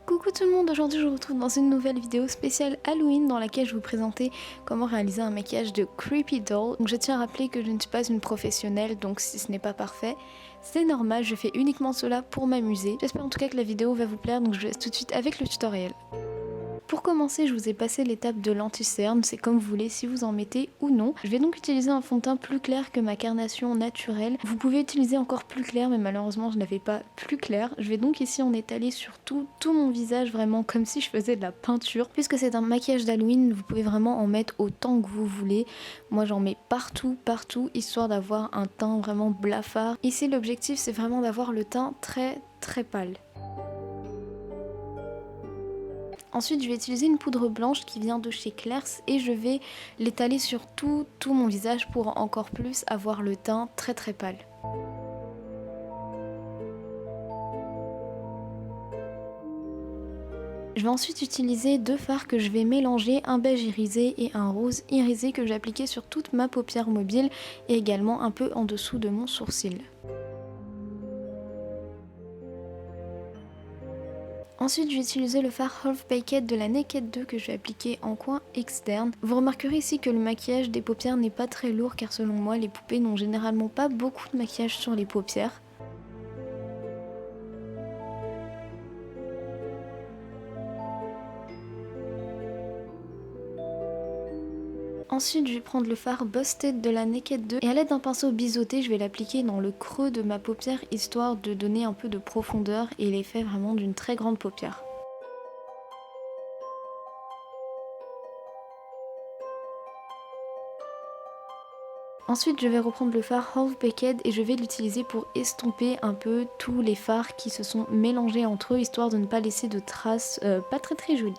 Coucou tout le monde, aujourd'hui je vous retrouve dans une nouvelle vidéo spéciale Halloween dans laquelle je vais vous présenter comment réaliser un maquillage de Creepy Doll. Donc je tiens à rappeler que je ne suis pas une professionnelle, donc si ce n'est pas parfait, c'est normal, je fais uniquement cela pour m'amuser. J'espère en tout cas que la vidéo va vous plaire, donc je vous laisse tout de suite avec le tutoriel. Pour commencer, je vous ai passé l'étape de l'anti-cerne, c'est comme vous voulez si vous en mettez ou non. Je vais donc utiliser un fond de teint plus clair que ma carnation naturelle. Vous pouvez utiliser encore plus clair, mais malheureusement je n'avais pas plus clair. Je vais donc ici en étaler sur tout mon visage, vraiment comme si je faisais de la peinture. Puisque c'est un maquillage d'Halloween, vous pouvez vraiment en mettre autant que vous voulez. Moi j'en mets partout, histoire d'avoir un teint vraiment blafard. Ici l'objectif c'est vraiment d'avoir le teint très pâle. Ensuite, je vais utiliser une poudre blanche qui vient de chez Claire's et je vais l'étaler sur tout mon visage pour encore plus avoir le teint très pâle. Je vais ensuite utiliser deux fards que je vais mélanger, un beige irisé et un rose irisé que j'ai appliqué sur toute ma paupière mobile et également un peu en dessous de mon sourcil. Ensuite, je vais utiliser le fard Half Baked de la Naked 2 que je vais appliquer en coin externe. Vous remarquerez ici que le maquillage des paupières n'est pas très lourd car selon moi, les poupées n'ont généralement pas beaucoup de maquillage sur les paupières. Ensuite, je vais prendre le fard Busted de la Naked 2 et à l'aide d'un pinceau biseauté, je vais l'appliquer dans le creux de ma paupière histoire de donner un peu de profondeur et l'effet vraiment d'une très grande paupière. Ensuite, je vais reprendre le fard Half Baked et je vais l'utiliser pour estomper un peu tous les fards qui se sont mélangés entre eux histoire de ne pas laisser de traces pas très jolies.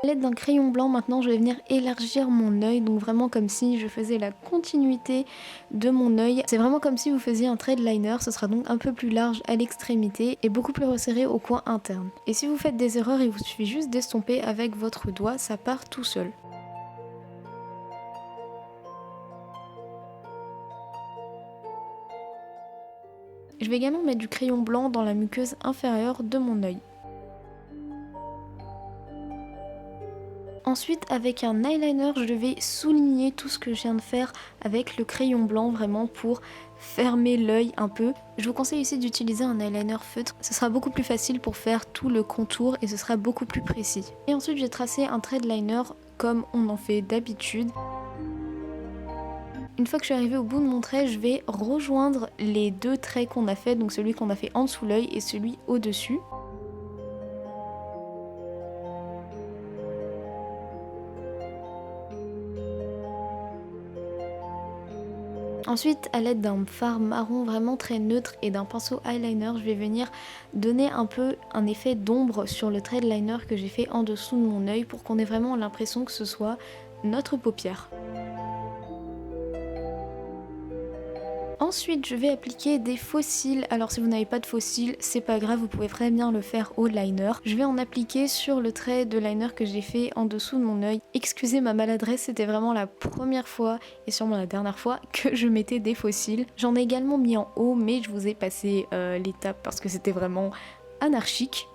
A l'aide d'un crayon blanc maintenant je vais venir élargir mon œil, donc vraiment comme si je faisais la continuité de mon œil. C'est vraiment comme si vous faisiez un trait de liner, ce sera donc un peu plus large à l'extrémité et beaucoup plus resserré au coin interne. Et si vous faites des erreurs, il vous suffit juste d'estomper avec votre doigt, ça part tout seul. Je vais également mettre du crayon blanc dans la muqueuse inférieure de mon œil. Ensuite, avec un eyeliner, je vais souligner tout ce que je viens de faire avec le crayon blanc, vraiment pour fermer l'œil un peu. Je vous conseille ici d'utiliser un eyeliner feutre, ce sera beaucoup plus facile pour faire tout le contour et ce sera beaucoup plus précis. Et ensuite, j'ai tracé un trait de liner comme on en fait d'habitude. Une fois que je suis arrivée au bout de mon trait, je vais rejoindre les deux traits qu'on a fait, donc celui qu'on a fait en dessous l'œil et celui au-dessus. Ensuite, à l'aide d'un fard marron vraiment très neutre et d'un pinceau eyeliner, je vais venir donner un peu un effet d'ombre sur le trait de liner que j'ai fait en dessous de mon œil pour qu'on ait vraiment l'impression que ce soit notre paupière. Ensuite, je vais appliquer des faux cils. Alors si vous n'avez pas de faux cils, c'est pas grave, vous pouvez très bien le faire au liner. Je vais en appliquer sur le trait de liner que j'ai fait en dessous de mon œil. Excusez ma maladresse, c'était vraiment la première fois et sûrement la dernière fois que je mettais des faux cils. J'en ai également mis en haut, mais je vous ai passé l'étape parce que c'était vraiment anarchique.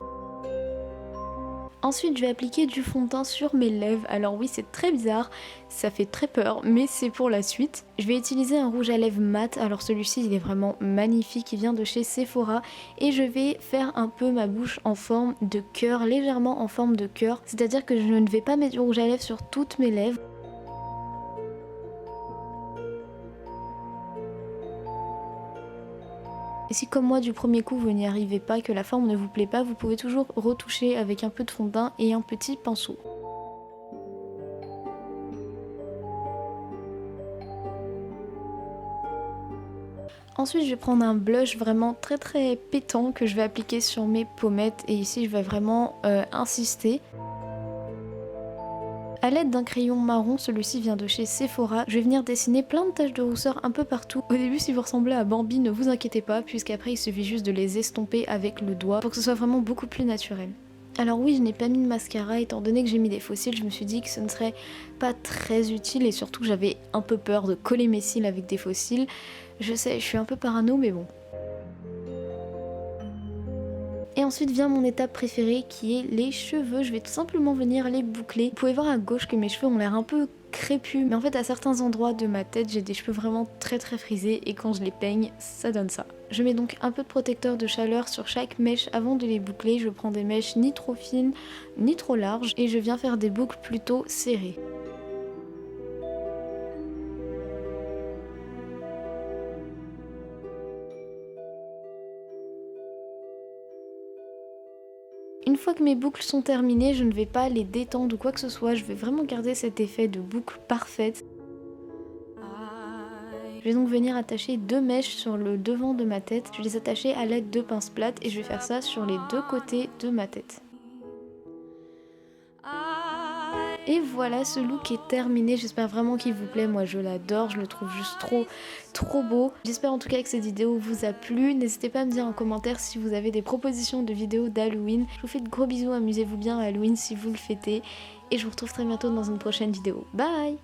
Ensuite, je vais appliquer du fond de teint sur mes lèvres. Alors oui, c'est très bizarre, ça fait très peur, mais c'est pour la suite. Je vais utiliser un rouge à lèvres mat. Alors celui-ci, il est vraiment magnifique, il vient de chez Sephora. Et je vais faire un peu ma bouche en forme de cœur, légèrement en forme de cœur. C'est-à-dire que je ne vais pas mettre du rouge à lèvres sur toutes mes lèvres. Et si comme moi du premier coup vous n'y arrivez pas, que la forme ne vous plaît pas, vous pouvez toujours retoucher avec un peu de fond de teint et un petit pinceau. Ensuite je vais prendre un blush vraiment très pétant que je vais appliquer sur mes pommettes et ici je vais vraiment insister. A l'aide d'un crayon marron, celui-ci vient de chez Sephora, je vais venir dessiner plein de taches de rousseur un peu partout. Au début si vous ressemblez à Bambi, ne vous inquiétez pas puisqu'après il suffit juste de les estomper avec le doigt pour que ce soit vraiment beaucoup plus naturel. Alors oui, je n'ai pas mis de mascara étant donné que j'ai mis des faux cils, je me suis dit que ce ne serait pas très utile et surtout que j'avais un peu peur de coller mes cils avec des faux cils. Je sais, je suis un peu parano mais bon. Et ensuite vient mon étape préférée qui est les cheveux. Je vais tout simplement venir les boucler. Vous pouvez voir à gauche que mes cheveux ont l'air un peu crépus, mais en fait à certains endroits de ma tête j'ai des cheveux vraiment très frisés et quand je les peigne ça donne ça. Je mets donc un peu de protecteur de chaleur sur chaque mèche avant de les boucler. Je prends des mèches ni trop fines ni trop larges et je viens faire des boucles plutôt serrées. Une fois que mes boucles sont terminées, je ne vais pas les détendre ou quoi que ce soit, je vais vraiment garder cet effet de boucle parfaite. Je vais donc venir attacher 2 mèches sur le devant de ma tête, je vais les attacher à l'aide de pinces plates et je vais faire ça sur les 2 côtés de ma tête. Et voilà, ce look est terminé, j'espère vraiment qu'il vous plaît, moi je l'adore, je le trouve juste trop beau. J'espère en tout cas que cette vidéo vous a plu, n'hésitez pas à me dire en commentaire si vous avez des propositions de vidéos d'Halloween. Je vous fais de gros bisous, amusez-vous bien à Halloween si vous le fêtez, et je vous retrouve très bientôt dans une prochaine vidéo. Bye!